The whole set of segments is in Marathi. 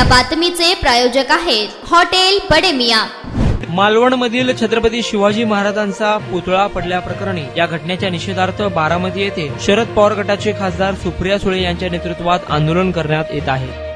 या बातमीचे प्रायोजक आहेत हॉटेल बडे मियां। मालवणमधील छत्रपती शिवाजी महाराजांचा पुतळा पडल्याप्रकरणी या घटनेच्या निषेधार्थ बारामती येथे शरद पवार गटाचे खासदार सुप्रिया सुळे यांच्या नेतृत्वात आंदोलन करण्यात येत आहे।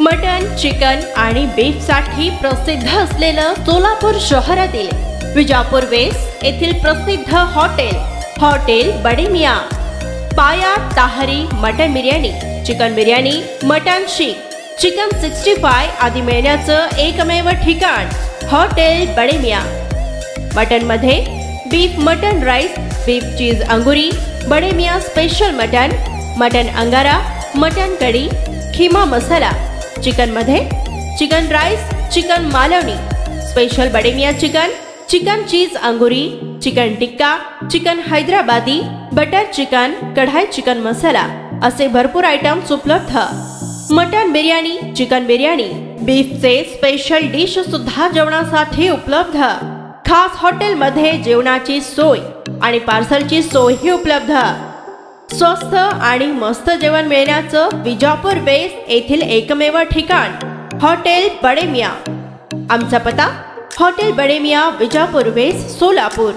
मटन, चिकन आणि बीफ साठी प्रसिद्ध असलेलं सोलापूर शहरातील विजापूर वेस्ट येथील प्रसिद्ध hotel Bade Miyan. Paya tahari mutton biryani, chicken biryani, mutton seekh, chicken 65 आदी मिळण्याचं एकमेव ठिकाण हॉटेल बडे मियां। मटन मध्ये beef mutton rice, beef cheese अंगुरी, बडे मियां स्पेशल मटन अंगारा, मटन कढी, खीमा मसाला। चिकन मध्ये chicken rice, chicken Malvani, special Bade Miyan chicken cheese अंगुरी, chicken tikka, chicken Hyderabadi, butter chicken, kadai chicken masala असे भरपूर आयटम्स उपलब्ध। मटन बिर्याणी, चिकन बिर्याणी, बीफचे स्पेशल डिश सुद्धा जेवणासाठी उपलब्ध। खास हॉटेल मध्ये जेवणाची सोय आणि पार्सलची सोयही उपलब्ध। स्वस्त आणि मस्त जेवण मिळण्याचं विजापूर वेस्ट येथील एकमेव ठिकाण हॉटेल बडे मियां। आमचा पत्ता हॉटेल बडे मियां, विजापूर वेस्ट, सोलापूर।